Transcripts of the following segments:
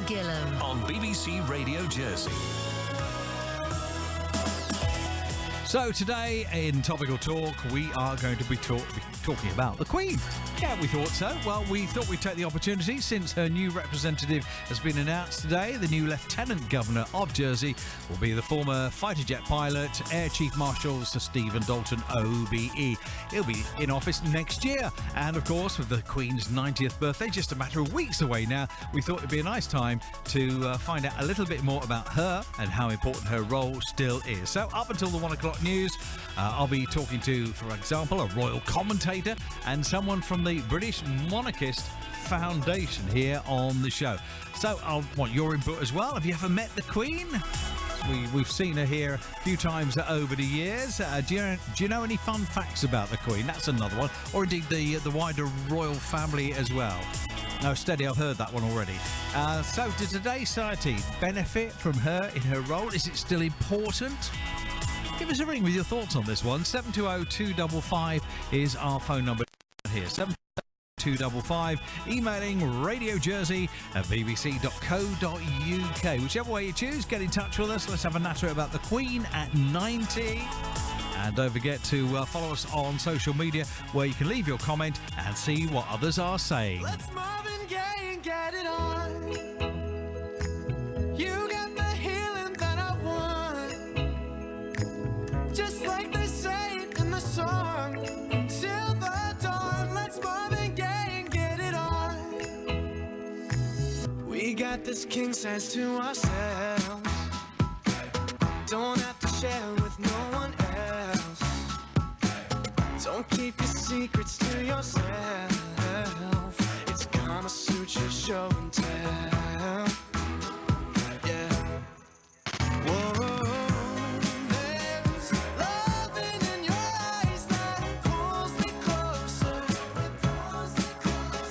Gillham on BBC Radio Jersey. So today in Topical Talk, we are going to be talking about the Queen. Yeah, we thought so. Well, we thought we'd take the opportunity since her new representative has been announced today. The new Lieutenant Governor of Jersey will be the former fighter jet pilot, Air Chief Marshal Sir Stephen Dalton, OBE. He'll be in office next year. And of course, with the Queen's 90th birthday just a matter of weeks away now, we thought it'd be a nice time to find out a little bit more about her and how important her role still is. So up until the 1 o'clock news, I'll be talking to, for example, a royal commentator and someone from the British Monarchist Foundation here on the show. So I want your input as well. Have you ever met the Queen? We've seen her here a few times over the years. Do you know any fun facts about the Queen? That's another one. Or indeed the wider royal family as well. No, steady, I've heard that one already. So does today's society benefit from her in her role? Is it still important? Give us a ring with your thoughts on this one. 720-255 is our phone number here. 720-255. Emailing radiojersey@bbc.co.uk. Whichever way you choose, get in touch with us. Let's have a natter about the Queen at 90. And don't forget to follow us on social media, where you can leave your comment and see what others are saying. Let's Marvin Gaye and get it on. You got the healing that I want, just like they say it in the song. Till the dawn, let's Marvin Gaye and get it on. We got this king size to ourselves. Don't have to share with no one else. Don't keep your secrets to yourself. It's Kama Sutra show and tell. Yeah. Whoa. There's loving in your eyes that pulls me closer.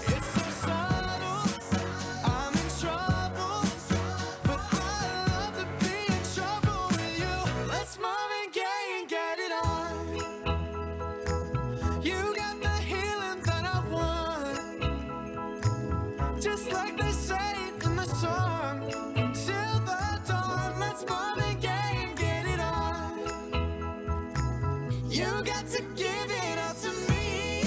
It's so subtle, I'm in trouble, but I love to be in trouble with you. Let's Marvin Gaye and get it on. You got the healing that I want, just like they say it in the song. Till the dawn, let's Marvin Gaye and get it on. You got to give it up to me.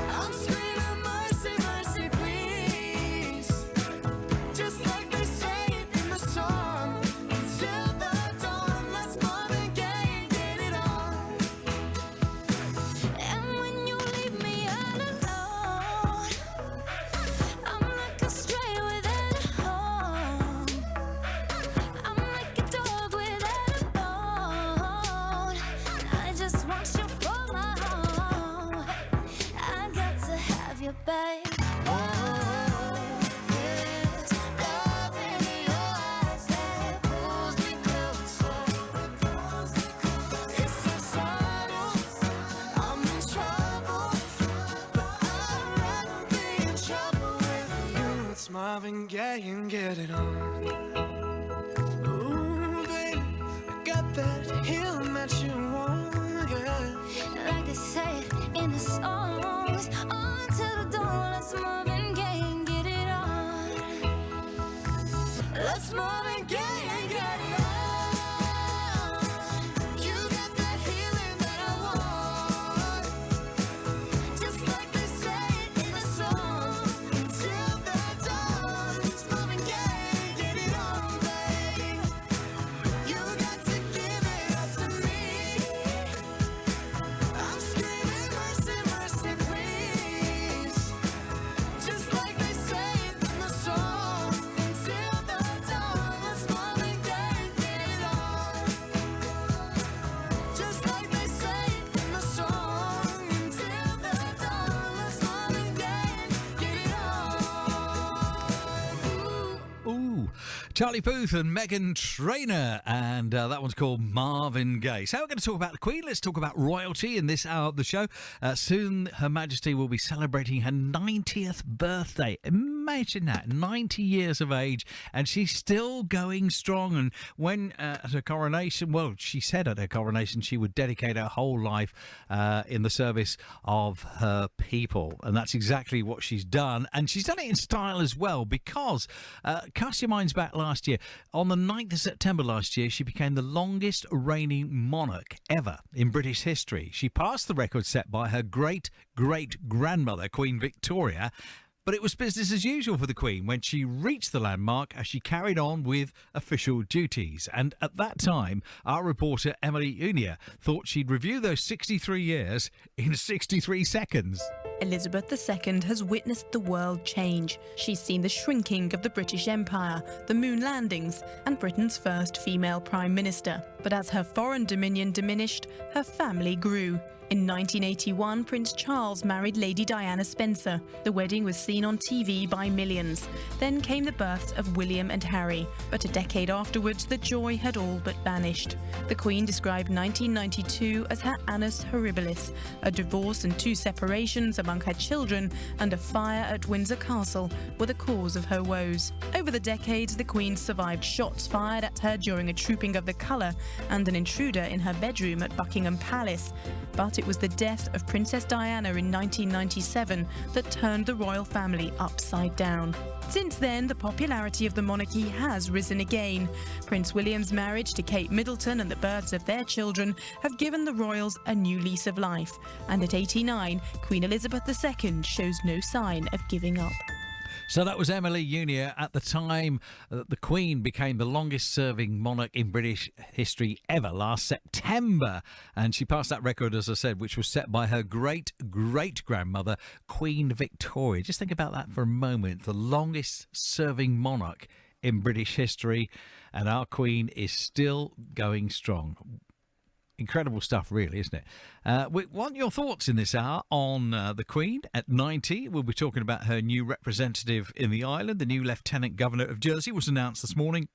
I'm screaming mercy, mercy, please. Just like they say it in the song. Till the dawn, let's Marvin Gaye and get it on. And when you leave me all alone, I'm like a stray without a home. I'm like a dog without a bone. I just want you for my home. I got to have you, babe. There's love in your eyes that pulls me closer. It's so subtle, I'm in trouble, but I'd rather be in trouble with you. It's Marvin Gaye and get it on. Ooh, baby, I got that healing that you want, yeah. Like they say it in the songs. On to the dawn, let's Marvin Gaye and get it on. Let's Marvin Gaye and get it on. You got that healing that I want, just like they say it in the song. Till the dawn, let's Marvin Gaye and get it on, babe. You got to give it up to me. I'm screaming mercy, mercy, please. Just like they say it in the song. Till the dawn, let's Marvin Gaye and get it on. Just like they say it in the song. Till the dawn, let's Marvin Gaye and get it on. Ooh, Charlie Puth and Meghan Trainor, and that one's called Marvin Gaye. So we're going to talk about the Queen. Let's talk about royalty in this hour of the show. Soon, Her Majesty will be celebrating her 90th birthday. Imagine imagine that? 90 years of age, and she's still going strong. And when at her coronation, well, she said at her coronation she would dedicate her whole life in the service of her people. And that's exactly what she's done. And she's done it in style as well, because cast your minds back last year. On the 9th of September last year, she became the longest reigning monarch ever in British history. She passed the record set by her great-great-grandmother, Queen Victoria. But it was business as usual for the Queen when she reached the landmark as she carried on with official duties. And at that time, our reporter Emily Unia thought she'd review those 63 years in 63 seconds. Elizabeth II has witnessed the world change. She's seen the shrinking of the British Empire, the moon landings, and Britain's first female Prime Minister. But as her foreign dominion diminished, her family grew. In 1981, Prince Charles married Lady Diana Spencer. The wedding was seen on TV by millions. Then came the births of William and Harry, but a decade afterwards, the joy had all but vanished. The Queen described 1992 as her annus horribilis. A divorce and 2 separations among her children and a fire at Windsor Castle were the cause of her woes. Over the decades, the Queen survived shots fired at her during a trooping of the colour and an intruder in her bedroom at Buckingham Palace. But it was the death of Princess Diana in 1997 that turned the royal family upside down. Since then, the popularity of the monarchy has risen again. Prince William's marriage to Kate Middleton and the births of their children have given the royals a new lease of life. And at 89, Queen Elizabeth II shows no sign of giving up. So that was Emily Unia at the time that the Queen became the longest-serving monarch in British history ever last September. And she passed that record, as I said, which was set by her great-great-grandmother, Queen Victoria. Just think about that for a moment. The longest-serving monarch in British history. And our Queen is still going strong. Incredible stuff, really, isn't it? We want your thoughts in this hour on the Queen at 90. We'll be talking about her new representative in the island. The new Lieutenant Governor of Jersey was announced this morning.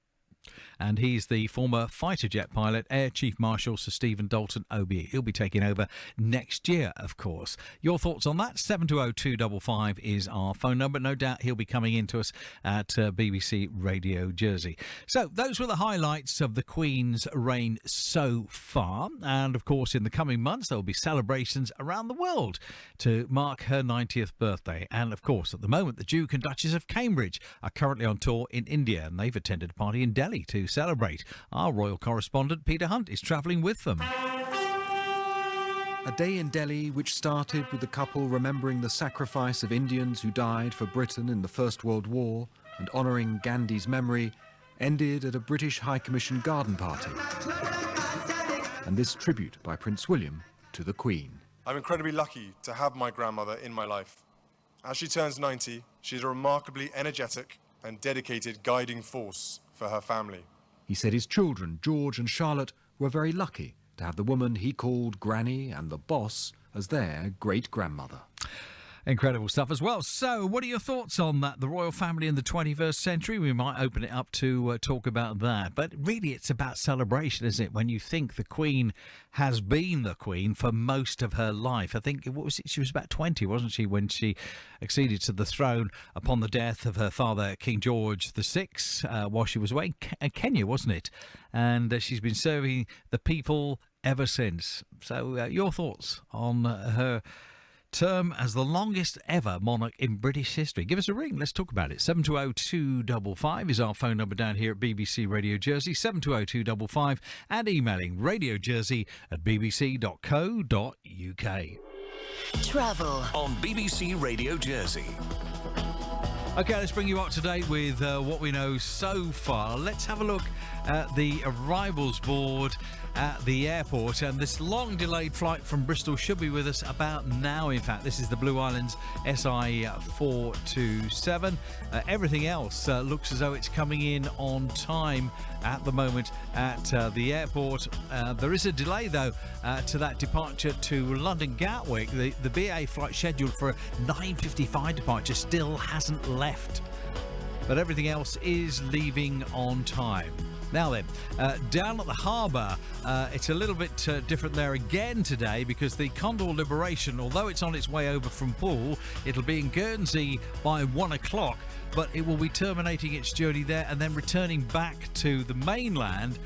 And he's the former fighter jet pilot, Air Chief Marshal Sir Stephen Dalton OBE. He'll be taking over next year, of course. Your thoughts on that? 720-255 is our phone number. No doubt he'll be coming into us at BBC Radio Jersey. So those were the highlights of the Queen's reign so far. And, of course, in the coming months, there will be celebrations around the world to mark her 90th birthday. And, of course, at the moment, the Duke and Duchess of Cambridge are currently on tour in India, and they've attended a party in Delhi to celebrate. Our royal correspondent Peter Hunt is travelling with them. A day in Delhi which started with the couple remembering the sacrifice of Indians who died for Britain in the First World War and honouring Gandhi's memory, ended at a British High Commission garden party. And this tribute by Prince William to the Queen. I'm incredibly lucky to have my grandmother in my life. As she turns 90, she's a remarkably energetic and dedicated guiding force for her family. He said his children, George and Charlotte, were very lucky to have the woman he called Granny and the boss as their great-grandmother. Incredible stuff as well. So, what are your thoughts on that? The royal family in the 21st century? We might open it up to talk about that. But really, it's about celebration, isn't it? When you think the Queen has been the Queen for most of her life. I think, what was it? She was about 20, wasn't she, when she acceded to the throne upon the death of her father, King George VI, while she was away in Kenya, wasn't it? And she's been serving the people ever since. So, your thoughts on her term as the longest ever monarch in British history? Give us a ring. Let's talk about it. 720-255 is our phone number down here at BBC Radio Jersey. 720-255 and emailing radiojersey@bbc.co.uk. Travel on BBC Radio Jersey. Okay, let's bring you up to date with what we know so far. Let's have a look at the arrivals board at the airport, and this long delayed flight from Bristol should be with us about now. In fact, this is the Blue Islands SI 427. Everything else looks as though it's coming in on time at the moment at the airport. There is a delay though to that departure to London Gatwick. The BA flight scheduled for a 9:55 departure still hasn't left, but everything else is leaving on time. Now then, down at the harbour, it's a little bit different there again today because the Condor Liberation, although it's on its way over from Poole, it'll be in Guernsey by 1 o'clock, but it will be terminating its journey there and then returning back to the mainland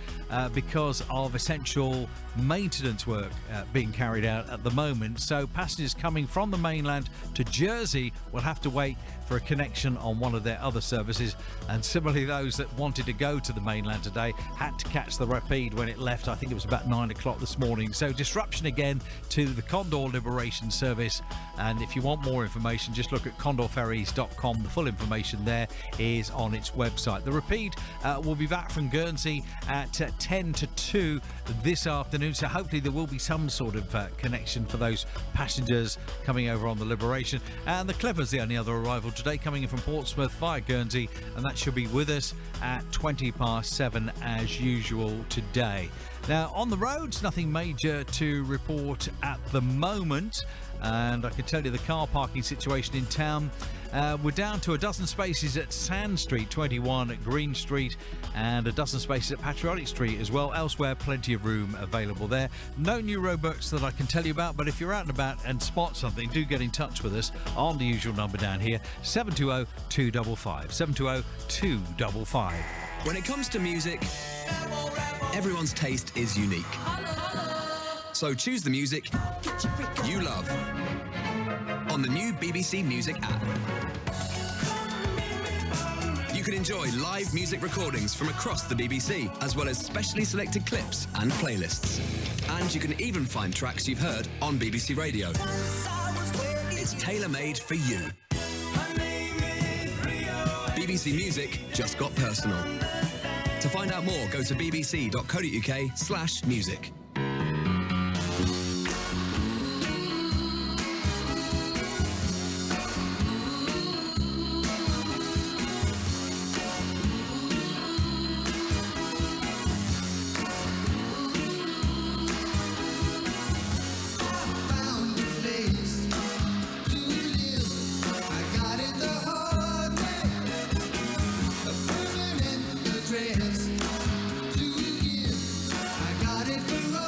because of essential maintenance work being carried out at the moment. So passengers coming from the mainland to Jersey will have to wait for a connection on one of their other services, and similarly those that wanted to go to the mainland today had to catch the Rapide when it left. I think it was about 9 o'clock this morning. So disruption again to the Condor Liberation service, and if you want more information, just look at condorferries.com. The full information there is on its website. The Rapide will be back from Guernsey at 10 to 2 this afternoon, so hopefully there will be some sort of connection for those passengers coming over on the Liberation. And the Clipper's the only other arrival today, coming in from Portsmouth via Guernsey, and that should be with us at 20 past 7 as usual today. Now on the roads, nothing major to report at the moment, and I can tell you the car parking situation in town. We're down to a dozen spaces at Sand Street, 21 at Green Street, and a dozen spaces at Patriotic Street as well. Elsewhere, plenty of room available there. No new roadworks that I can tell you about, but if you're out and about and spot something, do get in touch with us on the usual number down here, 720-255, 720-255. When it comes to music, everyone's taste is unique. So choose the music you love on the new BBC Music app. You can enjoy live music recordings from across the BBC, as well as specially selected clips and playlists. And you can even find tracks you've heard on BBC Radio. It's tailor-made for you. BBC Music just got personal. To find out more, go to bbc.co.uk/music. I got it for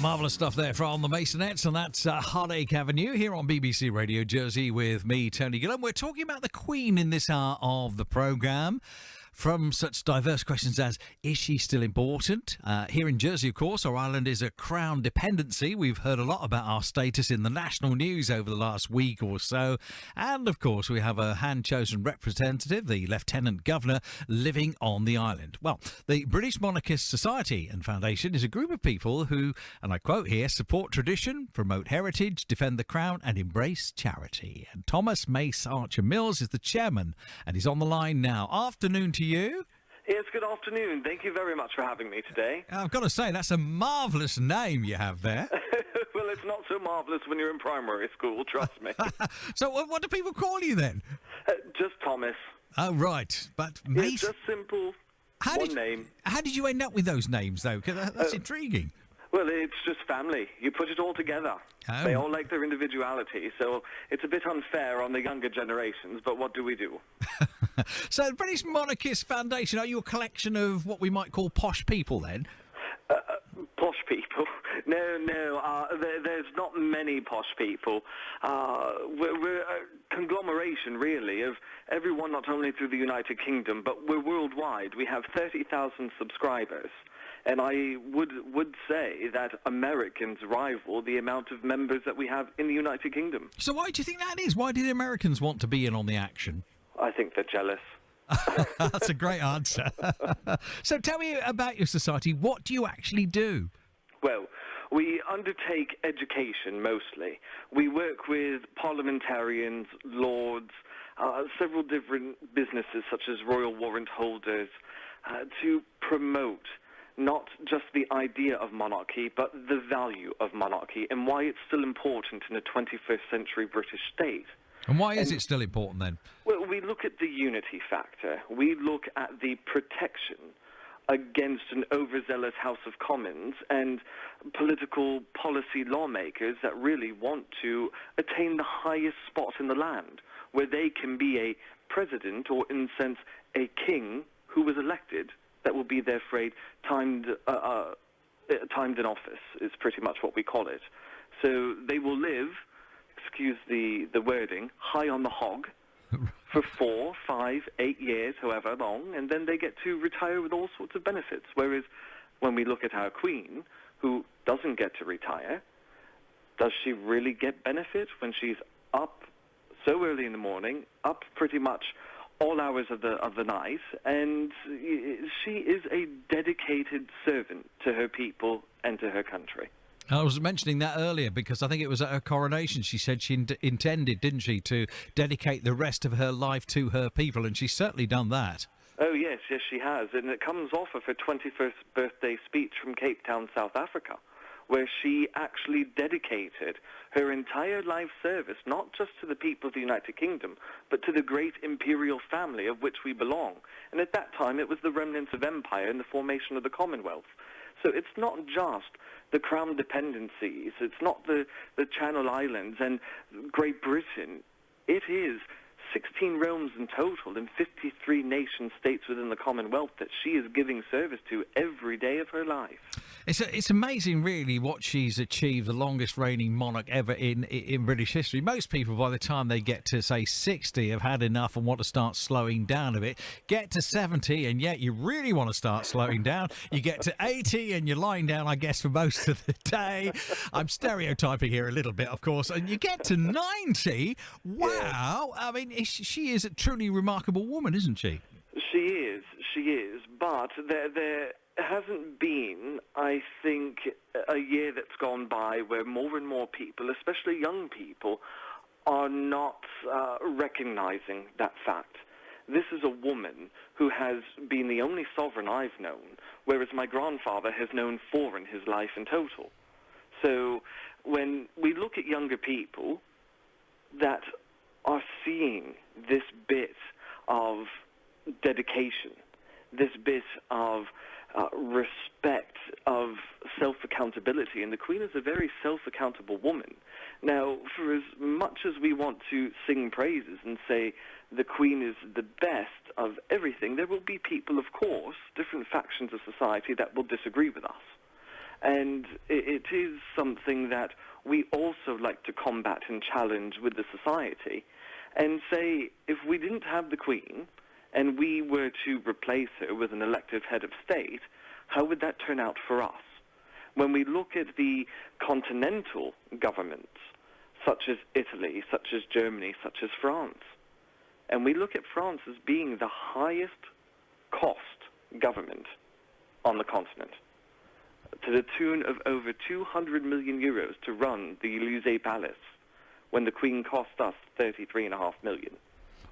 Marvellous stuff there from the Masonettes, and that's Heartache Avenue here on BBC Radio Jersey with me, Tony Gillham. We're talking about the Queen in this hour of the programme. From such diverse questions as, is she still important? Here in Jersey, of course, our island is a Crown Dependency. We've heard a lot about our status in the national news over the last week or so. And, of course, we have a hand-chosen representative, the Lieutenant Governor, living on the island. Well, the British Monarchist Society and Foundation is a group of people who, and I quote here, support tradition, promote heritage, defend the Crown and embrace charity. And Thomas Mace-Archer-Mills is the chairman, and he's on the line now. Afternoon to you. Yes, good afternoon. Thank you very much for having me today. I've got to say, that's a marvellous name you have there. Well, it's not so marvellous when you're in primary school, trust me. So what do people call you then? Just Thomas. Oh, right. But Mace... It's just simple, name. How did you end up with those names, though? Because that's intriguing. Well, it's just family. You put it all together. Oh. They all like their individuality, so it's a bit unfair on the younger generations, but what do we do? So the British Monarchist Foundation, are you a collection of what we might call posh people, then? Posh people? No, there's not many posh people. We're a conglomeration, really, of everyone, not only through the United Kingdom, but we're worldwide. We have 30,000 subscribers. And I would say that Americans rival the amount of members that we have in the United Kingdom. So why do you think that is? Why do the Americans want to be in on the action? I think they're jealous. That's a great answer. So tell me about your society. What do you actually do? Well, we undertake education mostly. We work with parliamentarians, lords, several different businesses such as royal warrant holders to promote not just the idea of monarchy, but the value of monarchy and why it's still important in a 21st century British state. And why is it still important then? Well, we look at the unity factor. We look at the protection against an overzealous House of Commons and political policy lawmakers that really want to attain the highest spot in the land, where they can be a president or, in a sense, a king who was elected that will be their phrase timed in office is pretty much what we call it. So they will live, excuse the wording, high on the hog for 4, 5, 8 years, however long, and then they get to retire with all sorts of benefits. Whereas when we look at our Queen, who doesn't get to retire, does she really get benefit when she's up so early in the morning, up pretty much all hours of the night, and she is a dedicated servant to her people and to her country. I was mentioning that earlier because I think it was at her coronation she said she intended, didn't she, to dedicate the rest of her life to her people, and she's certainly done that. Oh, yes, she has, and it comes off of her 21st birthday speech from Cape Town, South Africa, where she actually dedicated her entire life service, not just to the people of the United Kingdom, but to the great imperial family of which we belong. And at that time, it was the remnants of empire and the formation of the Commonwealth. So it's not just the Crown Dependencies, it's not the Channel Islands and Great Britain. It is 16 realms in total and 53 nation-states within the Commonwealth that she is giving service to every day of her life. It's amazing, really, what she's achieved, the longest reigning monarch ever in British history. Most people, by the time they get to, say, 60, have had enough and want to start slowing down a bit. Get to 70, and yet you really want to start slowing down. You get to 80, and you're lying down, I guess, for most of the day. I'm stereotyping here a little bit, of course. And you get to 90. Wow. I mean, she is a truly remarkable woman, isn't she? She is. But there hasn't been, I think, a year that's gone by where more and more people, especially young people, are not recognizing that fact. This is a woman who has been the only sovereign I've known, whereas my grandfather has known 4 in his life in total. So when we look at younger people that are seeing this bit of dedication, this bit of respect, of self-accountability, and the Queen is a very self-accountable woman. Now, for as much as we want to sing praises and say the Queen is the best of everything, there will be people, of course, different factions of society that will disagree with us. And it is something that we also like to combat and challenge with the society and say, if we didn't have the Queen and we were to replace her with an elective head of state, how would that turn out for us? When we look at the continental governments, such as Italy, such as Germany, such as France, and we look at France as being the highest cost government on the continent, to the tune of over 200 million euros to run the Élysée Palace, when the Queen cost us 33.5 million.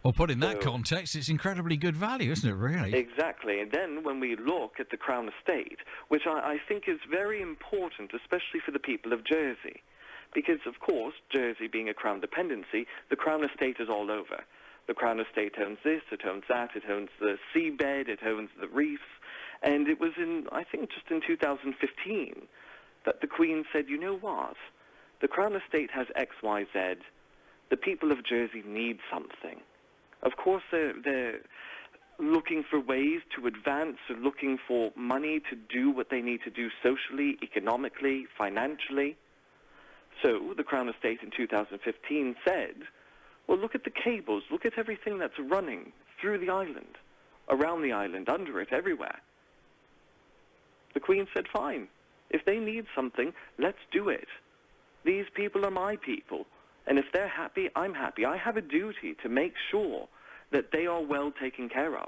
Well, put in that context, it's incredibly good value, isn't it, really? Exactly. And then when we look at the Crown Estate, which I think is very important, especially for the people of Jersey, because, of course, Jersey being a Crown dependency, the Crown Estate is all over. The Crown Estate owns this, it owns that, it owns the seabed, it owns the reefs. And it was I think just in 2015, that the Queen said, you know what? The Crown Estate has X, Y, Z. The people of Jersey need something. Of course, they're looking for ways to advance, or looking for money to do what they need to do socially, economically, financially. So the Crown Estate in 2015 said, well, look at the cables, look at everything that's running through the island, around the island, under it, everywhere. The Queen said, fine, if they need something, let's do it. These people are my people. And if they're happy, I'm happy. I have a duty to make sure that they are well taken care of.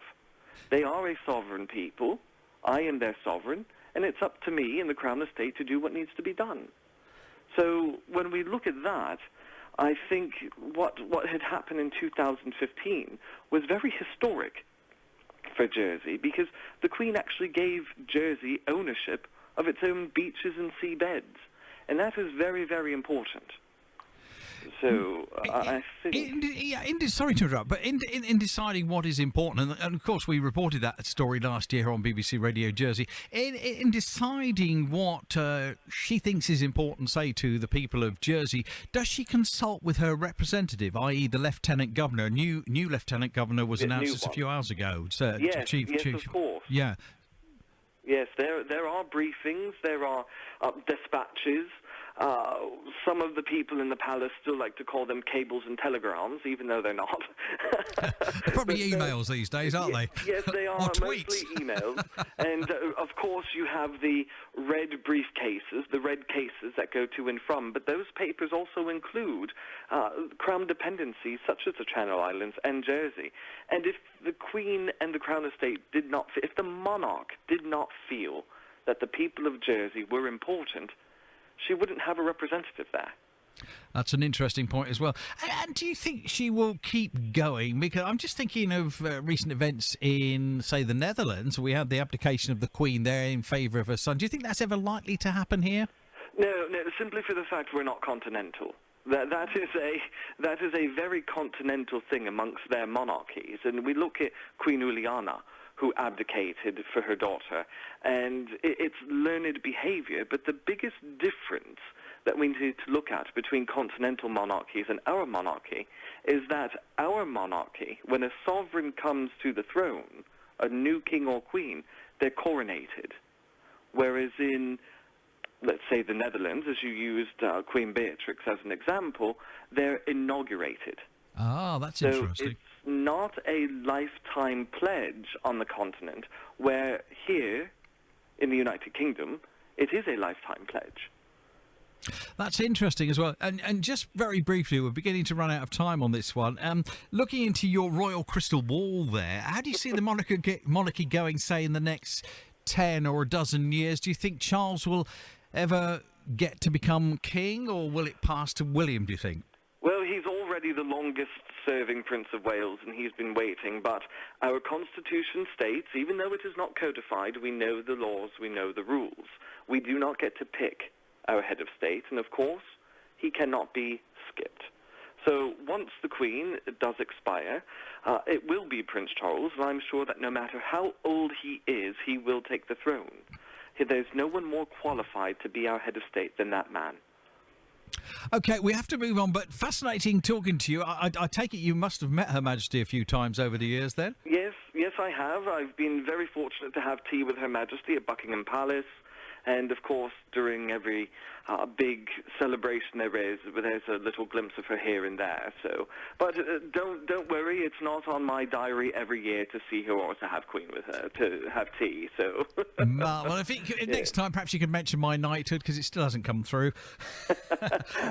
They are a sovereign people. I am their sovereign. And it's up to me and the Crown Estate to do what needs to be done. So when we look at that, I think what had happened in 2015 was very historic for Jersey, because the Queen actually gave Jersey ownership of its own beaches and seabeds. And that is very, very important. So I think... sorry to interrupt, but in deciding what is important, and of course we reported that story last year on BBC Radio Jersey, in deciding what she thinks is important, say, to the people of Jersey, does she consult with her representative, i.e. the Lieutenant Governor? A new Lieutenant Governor was announced just a few hours ago. Yes, of course. Yeah. Yes, there are briefings, there are dispatches. Some of the people in the palace still like to call them cables and telegrams, even though they're not. They're probably emails these days, aren't they? Yes, they are mostly emails. And, of course, you have the red briefcases, the red cases that go to and from. But those papers also include Crown dependencies, such as the Channel Islands and Jersey. And if the Queen and the Crown Estate if the monarch did not feel that the people of Jersey were important, she wouldn't have a representative there. That's an interesting point as well. And do you think she will keep going? Because I'm just thinking of recent events in, say, the Netherlands. We had the abdication of the Queen there in favour of her son. Do you think that's ever likely to happen here? No, simply for the fact we're not continental. That is a very continental thing amongst their monarchies. And we look at Queen Juliana, who abdicated for her daughter, and it's learned behaviour. But the biggest difference that we need to look at between continental monarchies and our monarchy is that our monarchy, when a sovereign comes to the throne, a new king or queen, they're coronated. Whereas in, let's say, the Netherlands, as you used Queen Beatrix as an example, they're inaugurated. Ah, that's interesting. It's not a lifetime pledge on the continent, where here in the United Kingdom, it is a lifetime pledge. That's interesting as well. And just very briefly, we're beginning to run out of time on this one. Looking into your royal crystal ball there, how do you see the monarchy going, say, in the next 10 or a dozen years? Do you think Charles will ever get to become king, or will it pass to William, do you think? Well, he's already the longest-serving Prince of Wales, and he's been waiting. But our Constitution states, even though it is not codified, we know the laws, we know the rules. We do not get to pick our head of state, and of course, he cannot be skipped. So once the Queen does expire, it will be Prince Charles, and I'm sure that no matter how old he is, he will take the throne. There's no one more qualified to be our head of state than that man. OK, we have to move on, but fascinating talking to you. I take it you must have met Her Majesty a few times over the years then? Yes, I have. I've been very fortunate to have tea with Her Majesty at Buckingham Palace, And, of course, during every big celebration there's a little glimpse of her here and there. So, but don't worry, it's not on my diary every year to see her or to have Queen with her, to have tea. So, well, if next time perhaps you could mention my knighthood, because it still hasn't come through.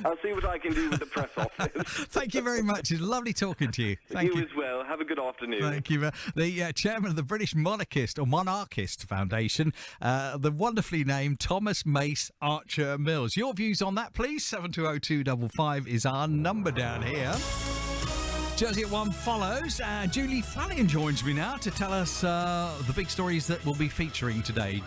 I'll see what I can do with the press office. Thank you very much. It's lovely talking to you. Thank you as well. Have a good afternoon. Thank you. The chairman of the British Monarchist Foundation, the wonderfully named Thomas Mace-Archer-Mills. Your views on that, please? 720255 is our number down here. Jersey at 1 follows. Julie Flanagan joins me now to tell us the big stories that we'll be featuring today.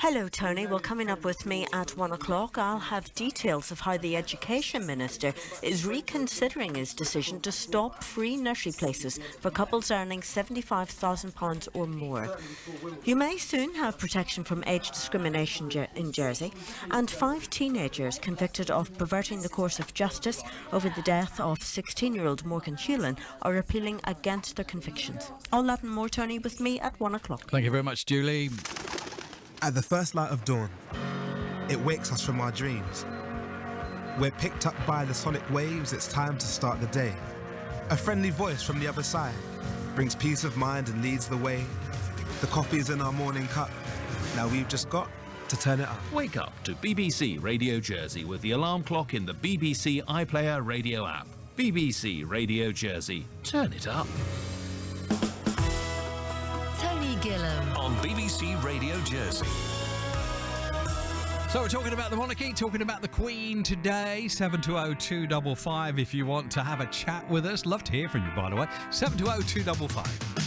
Hello, Tony. Well, coming up with me at 1 o'clock, I'll have details of how the Education Minister is reconsidering his decision to stop free nursery places for couples earning £75,000 or more. You may soon have protection from age discrimination in Jersey, and 5 teenagers convicted of perverting the course of justice over the death of 16-year-old Morgan Hewlin are appealing against their convictions. All that and more, Tony, with me at 1 o'clock. Thank you very much, Julie. At the first light of dawn, it wakes us from our dreams. We're picked up by the sonic waves, it's time to start the day. A friendly voice from the other side brings peace of mind and leads the way. The coffee's in our morning cup, now we've just got to turn it up. Wake up to BBC Radio Jersey with the alarm clock in the BBC iPlayer radio app. BBC Radio Jersey, turn it up. Tony Gillham on BBC Radio Jersey. So we're talking about the monarchy, talking about the Queen today. 720255 if you want to have a chat with us. Love to hear from you, by the way. 720255.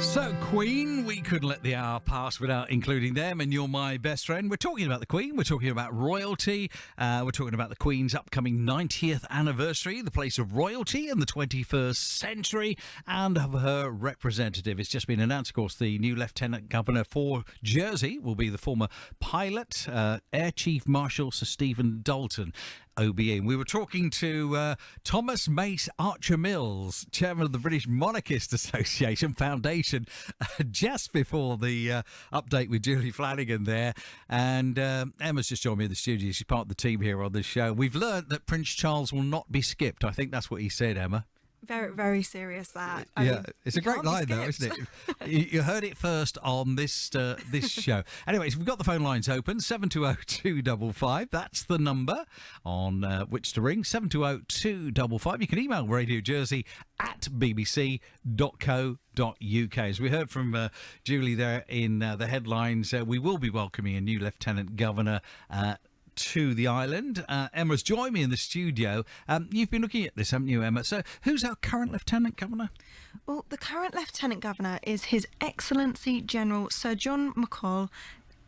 So, Queen, we couldn't let the hour pass without including them, and You're My Best Friend. We're talking about the Queen, we're talking about royalty, we're talking about the Queen's upcoming 90th anniversary, the place of royalty in the 21st century, and of her representative. It's just been announced, of course, the new Lieutenant Governor for Jersey will be the former pilot, Air Chief Marshal Sir Stephen Dalton. OBE. And we were talking to Thomas Mace-Archer-Mills, chairman of the British Monarchist Association Foundation, just before the update with Julie Flanagan there. And Emma's just joined me in the studio. She's part of the team here on this show. We've learned that Prince Charles will not be skipped. I think that's what he said, Emma. Very, very serious, that. It's a great line, though, isn't it? You heard it first on this show. Anyways, we've got the phone lines open, 720-255. That's the number on which to ring, 720-255. You can email Radio Jersey at bbc.co.uk. As we heard from Julie there in the headlines, we will be welcoming a new Lieutenant Governor to the island. Emma's joined me in the studio. You've been looking at this, haven't you, Emma? So who's our current Lieutenant Governor? Well, the current Lieutenant Governor is His Excellency General Sir John McCall,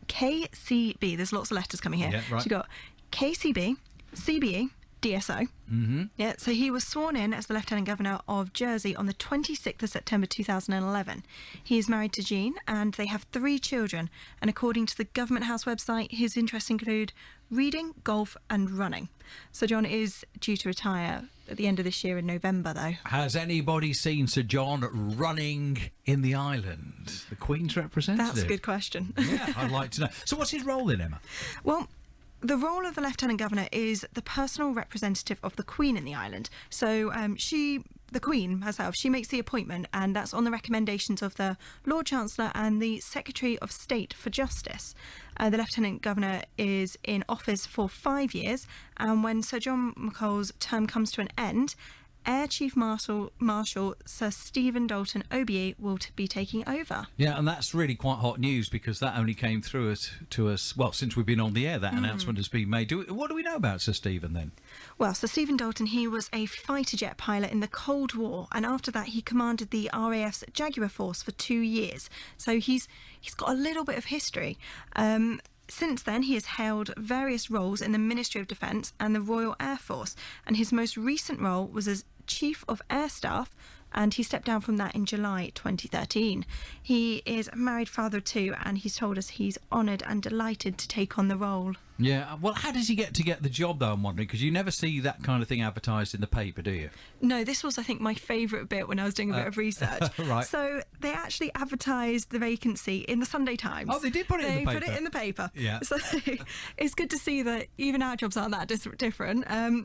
KCB. There's lots of letters coming here. Yeah, right. So you've got KCB, CBE, DSO. Mm-hmm. Yeah, so he was sworn in as the Lieutenant Governor of Jersey on the 26th of September 2011. He is married to Jean and they have 3 children. And according to the Government House website, his interests include reading, golf and running. Sir John is due to retire at the end of this year in November, though. Has anybody seen Sir John running in the island? The Queen's representative? That's a good question. Yeah, I'd like to know. So what's his role then, Emma? Well, the role of the Lieutenant Governor is the personal representative of the Queen in the island. So the Queen herself, she makes the appointment, and that's on the recommendations of the Lord Chancellor and the Secretary of State for Justice. The Lieutenant Governor is in office for 5 years, and when Sir John McCall's term comes to an end, Air Chief Marshal Sir Stephen Dalton OBE will be taking over. Yeah, and that's really quite hot news because that only came through to us, well, since we've been on the air, that announcement has been made. What do we know about Sir Stephen then? Well, Sir Stephen Dalton, he was a fighter jet pilot in the Cold War, and after that he commanded the RAF's Jaguar Force for 2 years. So he's got a little bit of history. Since then, he has held various roles in the Ministry of Defence and the Royal Air Force, and his most recent role was as Chief of Air Staff, and he stepped down from that in July 2013. He is a married father of 2, and he's told us he's honoured and delighted to take on the role. Yeah, well, how does he get the job, though, I'm wondering? Because you never see that kind of thing advertised in the paper, do you? No, this was, I think, my favourite bit when I was doing a bit of research. Right. So they actually advertised the vacancy in the Sunday Times. Oh, they did put it in the paper? They put it in the paper. Yeah. So it's good to see that even our jobs aren't that different.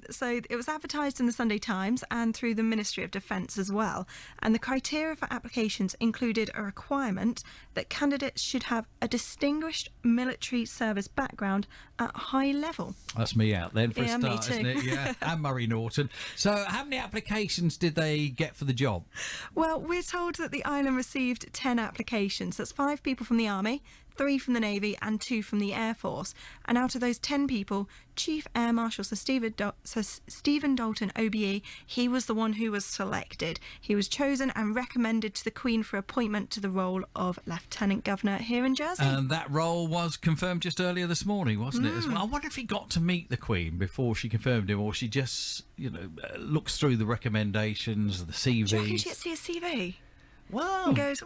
So it was advertised in the Sunday Times and through the Ministry of Defence as well. And the criteria for applications included a requirement that candidates should have a distinguished military service background at high level. That's me out then for a Yeah, start, me too. isn't it? Yeah, and Murray Norton. So how many applications did they get for the job? Well, we're told that the island received 10 applications. That's 5 people from the Army, 3 from the Navy and 2 from the Air Force. And out of those 10 people, Chief Air Marshal Sir Stephen Dalton OBE, he was the one who was selected. He was chosen and recommended to the Queen for appointment to the role of Lieutenant Governor here in Jersey. And that role was confirmed just earlier this morning, wasn't it? As well? I wonder if he got to meet the Queen before she confirmed him, or she just, looks through the recommendations, the CV. Do you reckon she gets to see a CV? Wow. And goes,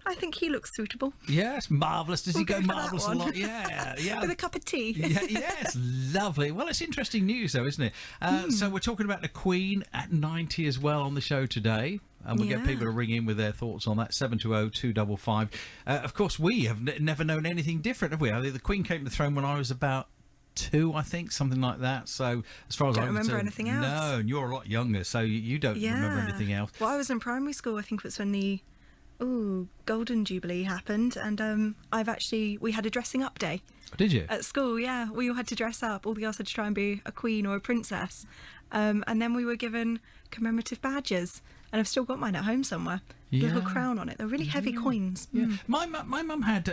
I think he looks suitable. Yes, marvellous. Does he go for that marvellous a one. lot? Yeah, yeah. With a cup of tea. Yeah, yes, lovely. Well, it's interesting news, though, isn't it? So we're talking about the Queen at 90 as well on the show today. And we'll get people to ring in with their thoughts on that, 720-255. Of course, we have never known anything different, have we? I think the Queen came to the throne when I was about 2, I think, something like that. So as far as I remember anything else. No, and you're a lot younger, so you don't remember anything else. Well, I was in primary school. I think it was when the Golden Jubilee happened, and we had a dressing up day. Did you? At school, yeah. We all had to dress up. All the girls had to try and be a queen or a princess. And then we were given commemorative badges. And I've still got mine at home somewhere. Yeah. Little crown on it. They're really heavy coins. Yeah. My mum had,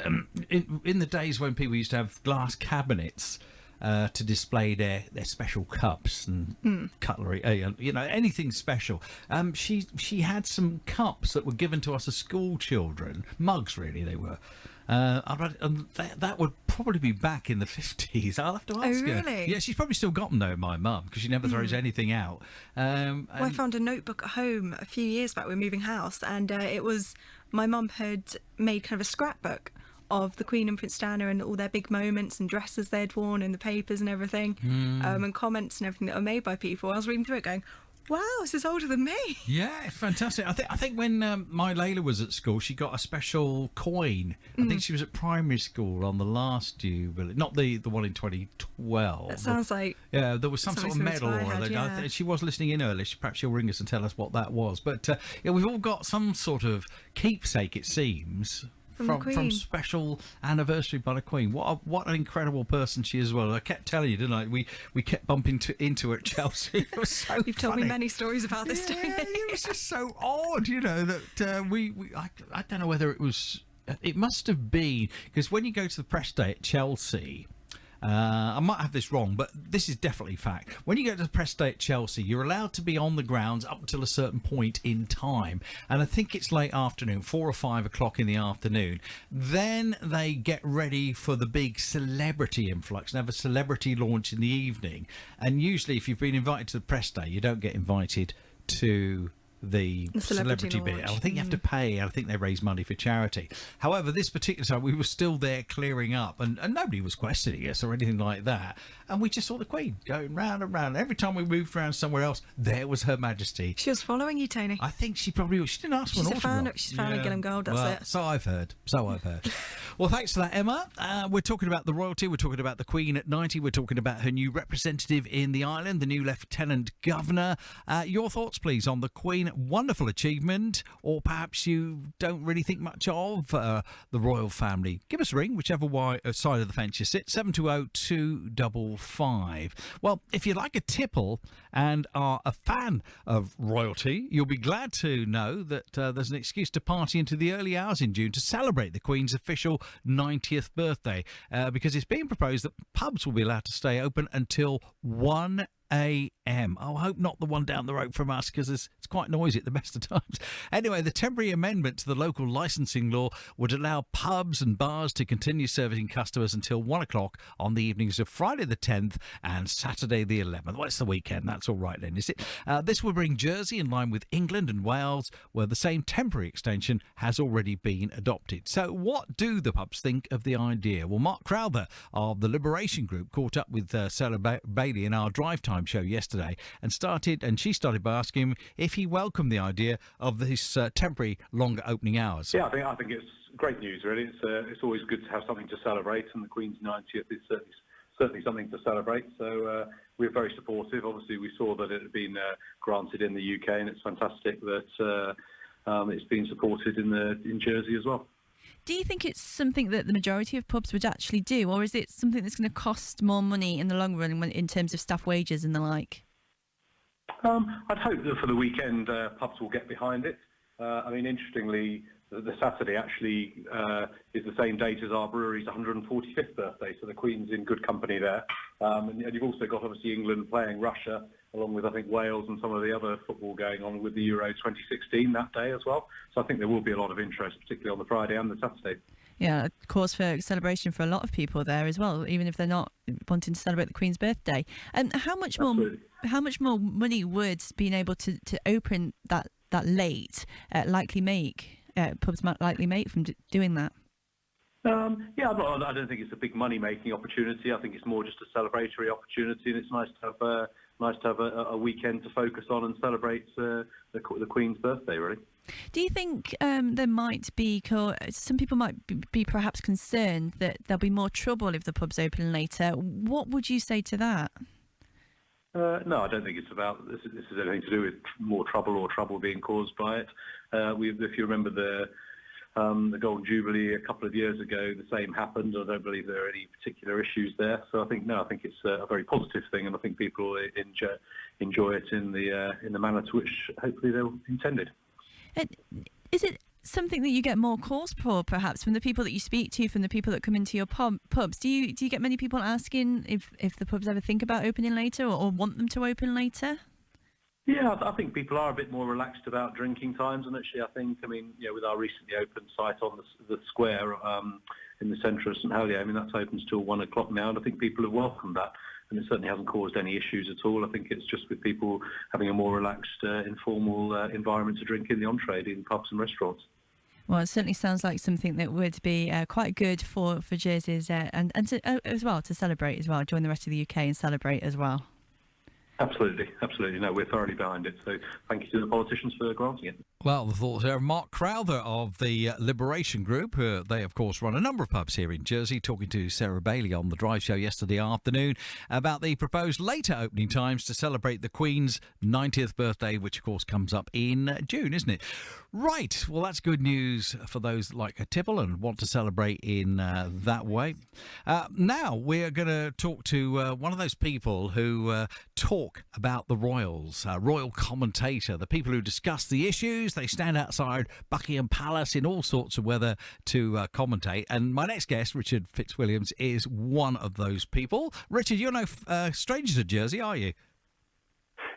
in the days when people used to have glass cabinets to display their special cups and cutlery, anything special. She had some cups that were given to us as school children, mugs really they were. That would probably be back in the 50s. I'll have to ask her. Oh, really? Yeah, she's probably still got them though, my mum, because she never throws anything out. Well, I found a notebook at home a few years back. We were moving house, and it was my mum had made kind of a scrapbook of the Queen and Prince Diana and all their big moments and dresses they'd worn in the papers and everything, and comments and everything that were made by people. I was reading through it going, wow, this is older than me. Yeah, it's fantastic. I think when my Layla was at school, she got a special coin. I think she was at primary school on the last Jubilee, not the one in 2012. That sounds like... Yeah, there was some sort of medal. Yeah. She was listening in earlier. Perhaps she'll ring us and tell us what that was. But yeah, we've all got some sort of keepsake, it seems, from special anniversary by the Queen. What an incredible person she is as well. I kept telling you, didn't I? We kept bumping into her at Chelsea. It was so You've told me many stories about this, Tony. It was just so odd, you know, that I don't know whether it was... It must have been, because when you go to the press day at Chelsea... I might have this wrong, but this is definitely fact. When you go to the press day at Chelsea, you're allowed to be on the grounds up until a certain point in time. And I think it's late afternoon, 4 or 5 o'clock in the afternoon. Then they get ready for the big celebrity influx and have a celebrity launch in the evening. And usually, if you've been invited to the press day, you don't get invited to the celebrity bit. I think you have to pay. I think they raise money for charity. However, this particular time we were still there clearing up, and nobody was questioning us or anything like that, and we just saw the Queen going round and round. Every time we moved around somewhere else, there was Her Majesty. She was following you, Tony. I think she probably was. She didn't ask for an autograph. She's a fan of Gillham Gold, that's it. So I've heard. Well, thanks for that, Emma. We're talking about the royalty, we're talking about the Queen at 90, we're talking about her new representative in the island, the new Lieutenant Governor. Your thoughts, please, on the Queen. Wonderful achievement, or perhaps you don't really think much of the royal family. Give us a ring, whichever side of the fence you sit, 720-255. Well, if you like a tipple and are a fan of royalty, you'll be glad to know that there's an excuse to party into the early hours in June to celebrate the Queen's official 90th birthday, because it's being proposed that pubs will be allowed to stay open until 1 a.m. Oh, I hope not the one down the road from us, because it's quite noisy at the best of times. Anyway, the temporary amendment to the local licensing law would allow pubs and bars to continue serving customers until 1 o'clock on the evenings of Friday the 10th and Saturday the 11th. Well, it's the weekend. That's all right then, is it? This will bring Jersey in line with England and Wales, where the same temporary extension has already been adopted. So what do the pubs think of the idea? Well, Mark Crowther of the Liberation Group caught up with Sarah Bailey in our drive time show yesterday and she started by asking him if he welcomed the idea of this temporary longer opening hours. Yeah, I think it's great news, really. It's always good to have something to celebrate, and the Queen's 90th is certainly something to celebrate. So we're very supportive. Obviously, we saw that it had been granted in the UK, and it's fantastic that it's been supported in Jersey as well. Do you think it's something that the majority of pubs would actually do, or is it something that's going to cost more money in the long run in terms of staff wages and the like? I'd hope that for the weekend pubs will get behind it. I mean, interestingly, the Saturday actually is the same date as our brewery's 145th birthday, so the Queen's in good company there. And you've also got, obviously, England playing Russia, along with, I think, Wales and some of the other football going on with the Euro 2016 that day as well. So I think there will be a lot of interest, particularly on the Friday and the Saturday. Yeah, cause for celebration for a lot of people there as well, even if they're not wanting to celebrate the Queen's birthday. And how much more money would being able to open that late likely make pubs might likely make from doing that? I don't think it's a big money-making opportunity. I think it's more just a celebratory opportunity, and it's nice to have a weekend to focus on and celebrate the Queen's birthday, really. Do you think there might be, some people might be perhaps concerned that there'll be more trouble if the pubs open later? What would you say to that? No, I don't think it's about this is anything to do with more trouble or trouble being caused by it. If you remember the Golden Jubilee a couple of years ago, the same happened. I don't believe there are any particular issues there. So I think it's a very positive thing, and I think people enjoy it in the manner to which hopefully they were intended. Is it something that you get more calls for, perhaps, from the people that you speak to, from the people that come into your pubs? Do you get many people asking if the pubs ever think about opening later or want them to open later? Yeah, I think people are a bit more relaxed about drinking times, and actually with our recently opened site on the square in the centre of St Helier, that's open till 1 o'clock now, and I think people have welcomed that, and it certainly hasn't caused any issues at all. I think it's just with people having a more relaxed, informal environment to drink in the on-trade in pubs and restaurants. Well, it certainly sounds like something that would be quite good for Jersey's and to, as well to celebrate as well, join the rest of the UK and celebrate as well. Absolutely. No, we're thoroughly behind it. So thank you to the politicians for granting it. Well, the thoughts there of Mark Crowther of the Liberation Group. They, of course, run a number of pubs here in Jersey, talking to Sarah Bailey on the Drive Show yesterday afternoon about the proposed later opening times to celebrate the Queen's 90th birthday, which, of course, comes up in June, isn't it? Right. Well, that's good news for those like a Tibble and want to celebrate in that way. Now, we're going to talk to one of those people who talk about the royals, royal commentator, the people who discuss the issues. They stand outside Buckingham Palace in all sorts of weather to commentate. And my next guest, Richard Fitzwilliams, is one of those people. Richard, you're no stranger to Jersey, are you?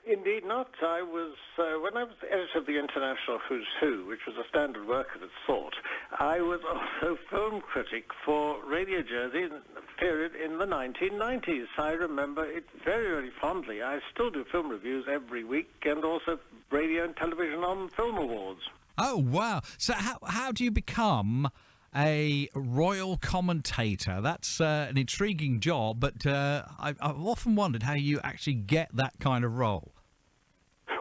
Indeed not. I was, when I was editor of the International Who's Who, which was a standard work of its sort, I was also film critic for Radio Jersey in the period in the 1990s. I remember it very, very fondly. I still do film reviews every week and also radio and television on film awards. Oh, wow. So how do you become a royal commentator? That's an intriguing job, but I've often wondered how you actually get that kind of role.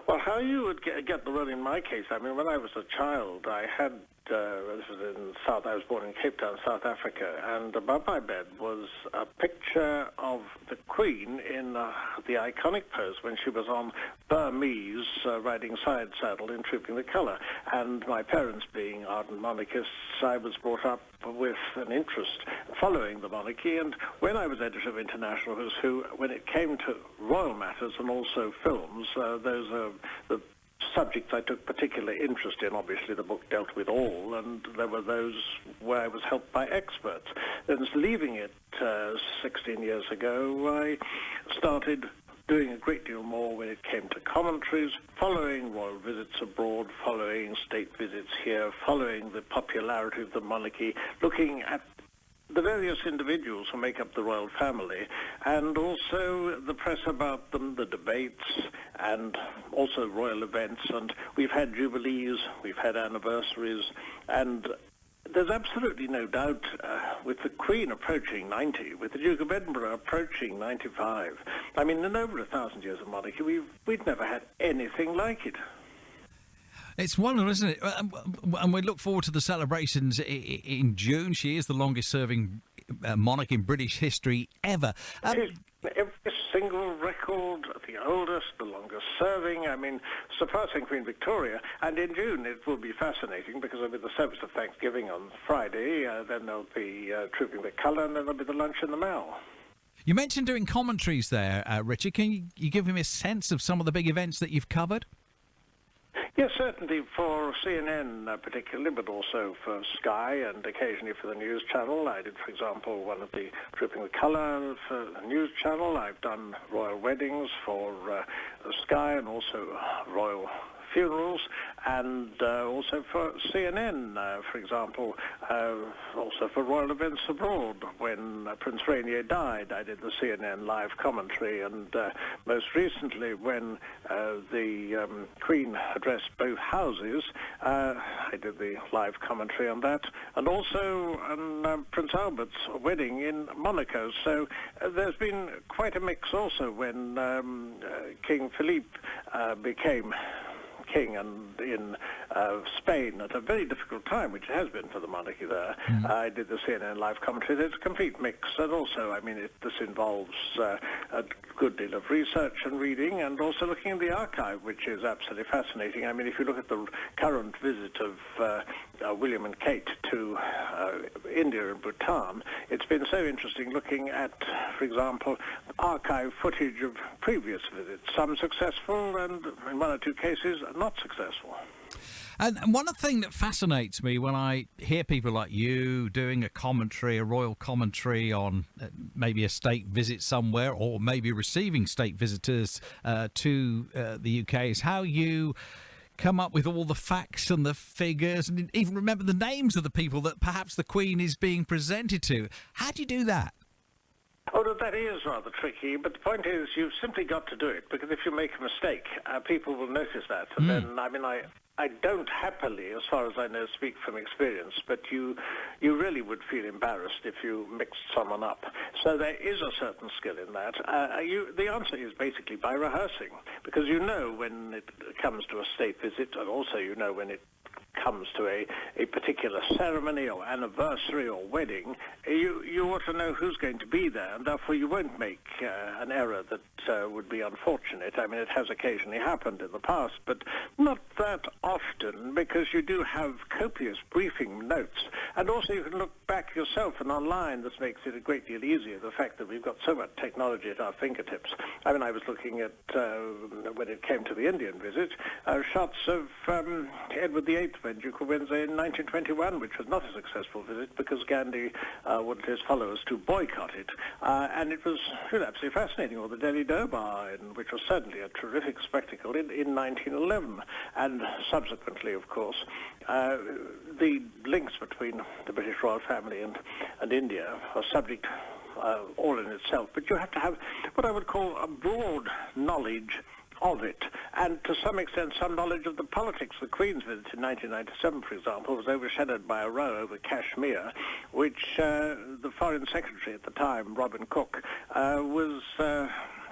Well, how you would get the role in my case, I mean, when I was a child, I had, this was I was born in Cape Town, South Africa, and above my bed was a picture of the Queen in the iconic pose when she was on Burmese, riding side saddle in Trooping the Colour. And my parents being ardent monarchists, I was brought up with an interest following the monarchy, and when I was editor of International Who's Who, when it came to royal matters and also films, those are the subjects I took particular interest in. Obviously the book dealt with all, and there were those where I was helped by experts. Then leaving it 16 years ago, I started doing a great deal more when it came to commentaries, following royal visits abroad, following state visits here, following the popularity of the monarchy, looking at the various individuals who make up the royal family, and also the press about them, the debates, and also royal events. And we've had jubilees, we've had anniversaries, and there's absolutely no doubt with the Queen approaching 90, with the Duke of Edinburgh approaching 95. I mean, in over 1,000 years of monarchy, we've never had anything like it. It's wonderful, isn't it? And we look forward to the celebrations in June. She is the longest-serving monarch in British history ever. Every single record, the oldest, the longest-serving, I mean, surpassing Queen Victoria. And in June it will be fascinating because there'll be the service of Thanksgiving on Friday, then there'll be Trooping the Colour, and then there'll be the lunch in the Mall. You mentioned doing commentaries there, Richard. Can you give me a sense of some of the big events that you've covered? Yes, certainly for CNN particularly, but also for Sky and occasionally for the News Channel. I did, for example, one of the Trooping the Colour for the News Channel. I've done royal weddings for Sky and also royal funerals, and also for CNN, for example, also for royal events abroad. When Prince Rainier died, I did the CNN live commentary, and most recently when the Queen addressed both houses, I did the live commentary on that, and also on Prince Albert's wedding in Monaco. So there's been quite a mix also when King Philippe became king, and in Spain at a very difficult time, which it has been for the monarchy there. I did the CNN live commentary. There's a complete mix, and also, I mean, this involves a good deal of research and reading, and also looking in the archive, which is absolutely fascinating. I mean, if you look at the current visit of William and Kate to India and Bhutan, it's been so interesting looking at, for example, archive footage of previous visits, some successful and in one or two cases not successful. And one thing that fascinates me when I hear people like you doing a commentary, a royal commentary on maybe a state visit somewhere, or maybe receiving state visitors to the UK, is how you come up with all the facts and the figures and even remember the names of the people that perhaps the Queen is being presented to. How do you do that? Oh, no, that is rather tricky, but the point is you've simply got to do it, because if you make a mistake, people will notice that. And then, I mean, I I don't happily, as far as I know, speak from experience, but you really would feel embarrassed if you mixed someone up. So there is a certain skill in that. The answer is basically by rehearsing, because you know when it comes to a state visit, and also you know when it comes to a particular ceremony or anniversary or wedding, you ought to know who's going to be there, and therefore you won't make an error that would be unfortunate. I mean, it has occasionally happened in the past, but not that often, because you do have copious briefing notes, and also you can look back yourself and online. This makes it a great deal easier, the fact that we've got so much technology at our fingertips. I mean, I was looking at, when it came to the Indian visit, shots of Edward VIII when Duke of Windsor in 1921, which was not a successful visit because Gandhi wanted his followers to boycott it. And it was absolutely fascinating, or the Delhi Durbar, which was certainly a terrific spectacle in 1911. And subsequently, of course, the links between the British royal family and India are subject all in itself. But you have to have what I would call a broad knowledge of it, and to some extent some knowledge of the politics. The Queen's visit in 1997, for example, was overshadowed by a row over Kashmir, which the Foreign Secretary at the time, Robin Cook, was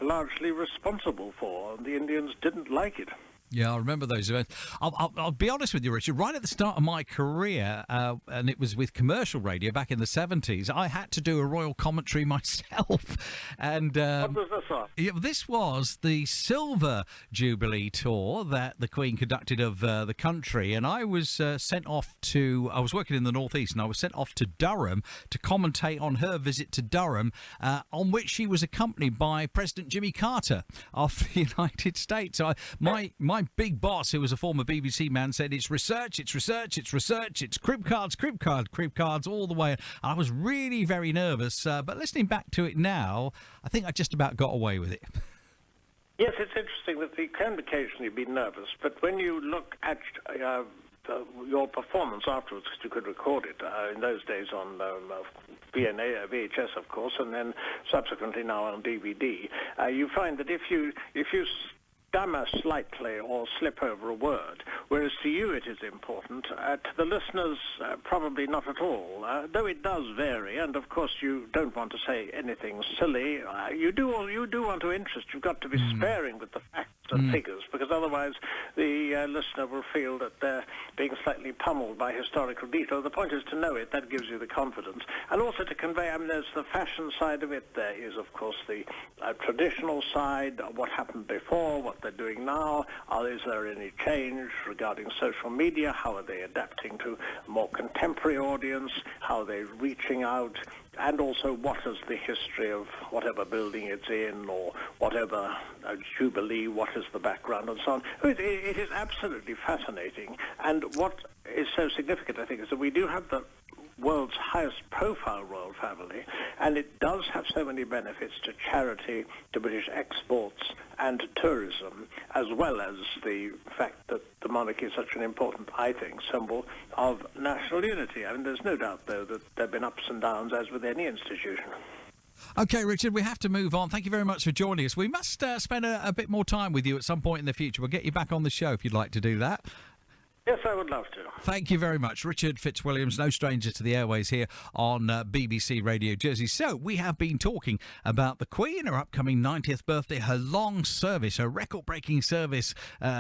largely responsible for. The Indians didn't like it. Yeah, I remember those events. I'll be honest with you, Richard. Right at the start of my career, and it was with commercial radio back in the 70s, I had to do a royal commentary myself. And what was this on? Yeah, this was the Silver Jubilee tour that the Queen conducted of the country, and I was sent off to... I was working in the northeast, and I was sent off to Durham to commentate on her visit to Durham, on which she was accompanied by President Jimmy Carter of the United States. So my big boss, who was a former BBC man, said it's research, it's crib cards all the way. I was really very nervous, but listening back to it now, I think I just about got away with it. Yes, it's interesting that you can occasionally be nervous, but when you look at your performance afterwards, because you could record it in those days on VHS, of course, and then subsequently now on DVD, you find that if you stammer slightly or slip over a word, whereas to you it is important, to the listeners probably not at all, though it does vary, and of course you don't want to say anything silly. You do want to interest. You've got to be sparing with the facts and figures, because otherwise the listener will feel that they're being slightly pummeled by historical detail. The point is to know it. That gives you the confidence, and also to convey. I mean, there's the fashion side of it. There is, of course, the traditional side, what happened before, what they're doing now. Is there any change regarding social media? How are they adapting to a more contemporary audience? How are they reaching out? And also, what is the history of whatever building it's in, or whatever jubilee, what is the background, and so on. It is absolutely fascinating. And what is so significant, I think, is that we do have the world's highest profile royal family, and it does have so many benefits to charity, to British exports, and to tourism, as well as the fact that the monarchy is such an important, I think, symbol of national unity. I mean, there's no doubt, though, that there have been ups and downs, as with any institution. OK, Richard, we have to move on. Thank you very much for joining us. We must spend a bit more time with you at some point in the future. We'll get you back on the show if you'd like to do that. Yes, I would love to. Thank you very much. Richard Fitzwilliams, no stranger to the airways here on BBC Radio Jersey. So we have been talking about the Queen, her upcoming 90th birthday, her long service, her record-breaking service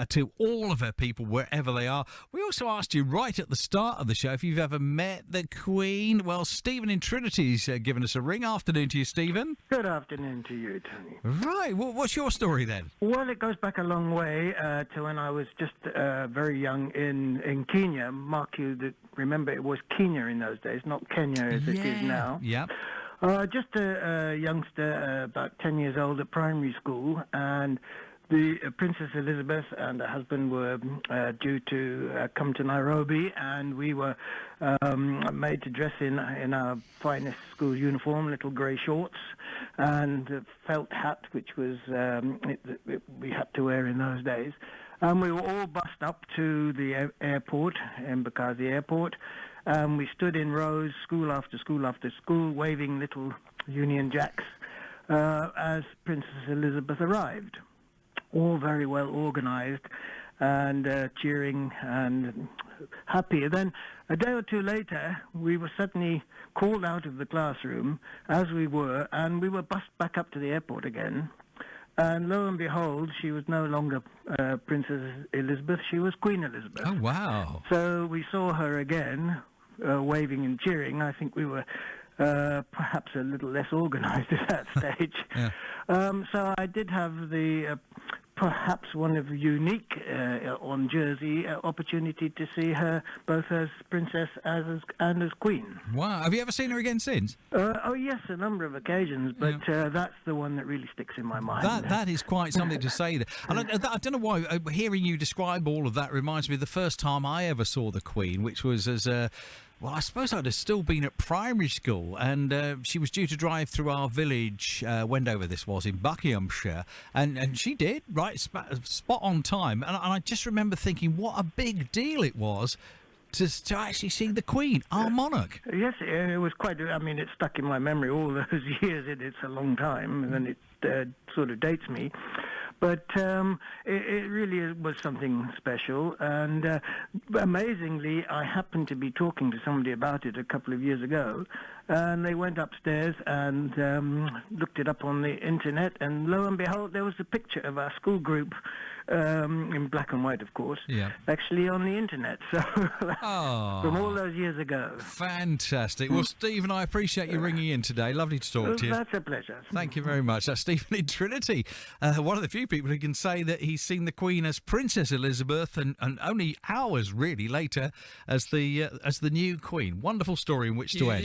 to all of her people wherever they are. We also asked you right at the start of the show if you've ever met the Queen. Well, Stephen in Trinity's given us a ring. Afternoon to you, Stephen. Good afternoon to you, Tony. Right. Well, what's your story then? Well, it goes back a long way to when I was just very young in Kenya. Mark, you remember it was Kenya in those days, not Kenya as it is now. Yeah. Just a youngster, about 10 years old at primary school, and the Princess Elizabeth and her husband were due to come to Nairobi, and we were made to dress in our finest school uniform, little grey shorts, and a felt hat, which was we had to wear in those days. And we were all bussed up to the airport, Mbagazi Airport. We stood in rows, school after school after school, waving little Union Jacks as Princess Elizabeth arrived. All very well organised. and cheering and happy. And then a day or two later, we were suddenly called out of the classroom, as we were, and we were bussed back up to the airport again. And lo and behold, she was no longer Princess Elizabeth, she was Queen Elizabeth. Oh, wow. So we saw her again, waving and cheering. I think we were perhaps a little less organised at that stage. Yeah. So I did have the perhaps one of unique on Jersey opportunity to see her both as princess and as queen. Wow. Have you ever seen her again since? Oh yes, a number of occasions, but that's the one that really sticks in my mind. That is quite something to say. And I don't know why, hearing you describe all of that reminds me of the first time I ever saw the Queen, which was as a... Well, I suppose I'd have still been at primary school, and she was due to drive through our village, Wendover this was, in Buckinghamshire, and she did, right, spot on time. And I just remember thinking what a big deal it was to actually see the Queen, our monarch. Yes, it was quite... I mean, it stuck in my memory all those years. It's a long time, and it sort of dates me. But it really was something special, and amazingly, I happened to be talking to somebody about it a couple of years ago, and they went upstairs and looked it up on the internet, and lo and behold, there was a picture of our school group, in black and white, of course, actually on the internet, so from all those years ago. Fantastic. Well, Stephen, I appreciate you ringing in today. Lovely to talk to you. That's a pleasure. Thank you very much. That's Stephen in Trinity, one of the few people who can say that he's seen the Queen as Princess Elizabeth and only hours really later as the new Queen. Wonderful story in which to end.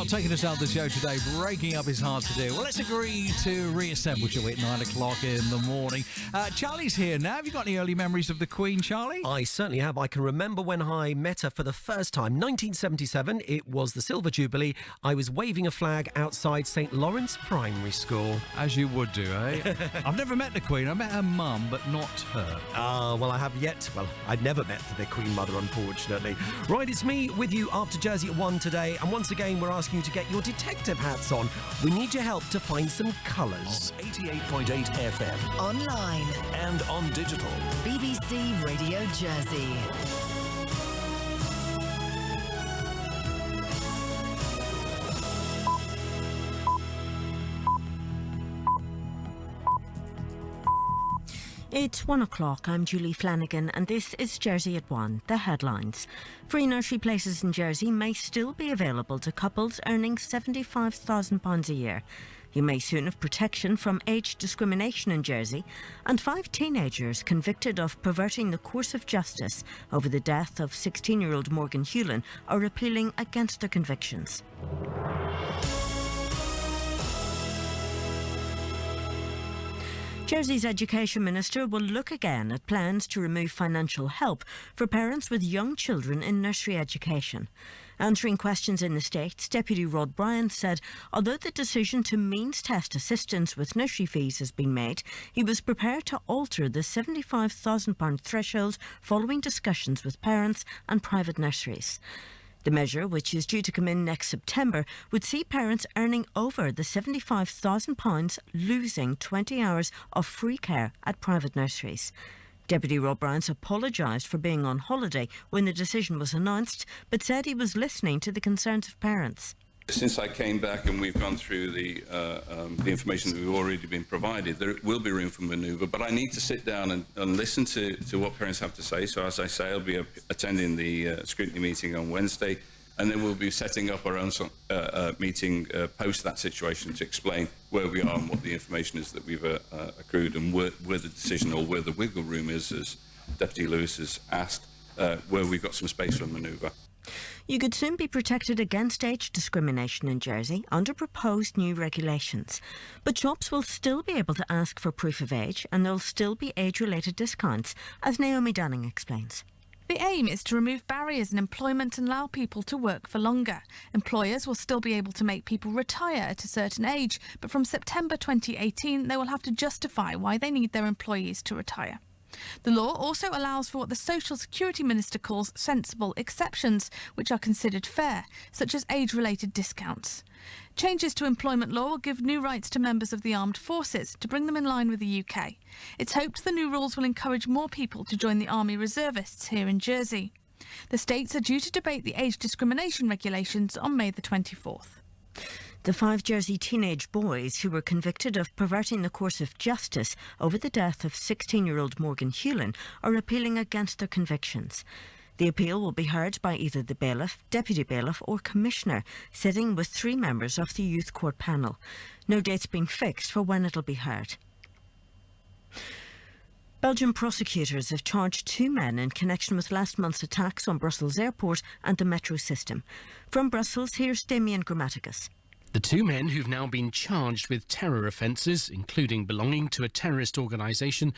Taking us out the show today, breaking up is hard to do. Well, let's agree to reassemble, shall we, at 9 o'clock in the morning. Charlie's here now. Have you got any early memories of the Queen, Charlie? I certainly have. I can remember when I met her for the first time. 1977, it was the Silver Jubilee. I was waving a flag outside St. Lawrence Primary School. As you would do, eh? I've never met the Queen. I met her mum, but not her. Well, I have yet. Well, I'd never met the Queen Mother, unfortunately. Right, it's me with you after Jersey at 1 today. And once again, we're asking you to get your detective hats on. We need your help to find some colours. 88.8 FM. Online. And on digital. BBC Radio Jersey. It's 1 o'clock. I'm Julie Flanagan, and this is Jersey at 1, the headlines. Free nursery places in Jersey may still be available to couples earning £75,000 a year. He may soon have protection from age discrimination in Jersey, and 5 teenagers convicted of perverting the course of justice over the death of 16-year-old Morgan Hewlin are appealing against their convictions. Jersey's Education Minister will look again at plans to remove financial help for parents with young children in nursery education. Answering questions in the States, Deputy Rod Bryan said although the decision to means test assistance with nursery fees has been made, he was prepared to alter the £75,000 threshold following discussions with parents and private nurseries. The measure, which is due to come in next September, would see parents earning over the £75,000 losing 20 hours of free care at private nurseries. Deputy Rob Bryan's apologised for being on holiday when the decision was announced, but said he was listening to the concerns of parents. Since I came back and we've gone through the information that we've already been provided, there will be room for manoeuvre, but I need to sit down and listen to what parents have to say. So as I say, I'll be attending the scrutiny meeting on Wednesday, and then we'll be setting up our own meeting post that situation to explain where we are and what the information is that we've accrued and where the decision or where the wiggle room is, as Deputy Lewis has asked, where we've got some space for manoeuvre. You could soon be protected against age discrimination in Jersey under proposed new regulations. But shops will still be able to ask for proof of age, and there'll still be age-related discounts, as Naomi Dunning explains. The aim is to remove barriers in employment and allow people to work for longer. Employers will still be able to make people retire at a certain age, but from September 2018 they will have to justify why they need their employees to retire. The law also allows for what the Social Security Minister calls sensible exceptions, which are considered fair, such as age-related discounts. Changes to employment law will give new rights to members of the armed forces to bring them in line with the UK. It's hoped the new rules will encourage more people to join the Army Reservists here in Jersey. The states are due to debate the age discrimination regulations on May the 24th. The 5 Jersey teenage boys who were convicted of perverting the course of justice over the death of 16-year-old Morgan Hewlin are appealing against their convictions. The appeal will be heard by either the bailiff, deputy bailiff or commissioner, sitting with 3 members of the youth court panel. No date's been fixed for when it'll be heard. Belgian prosecutors have charged 2 men in connection with last month's attacks on Brussels airport and the metro system. From Brussels, here's Damien Grammaticus. The 2 men who've now been charged with terror offences, including belonging to a terrorist organisation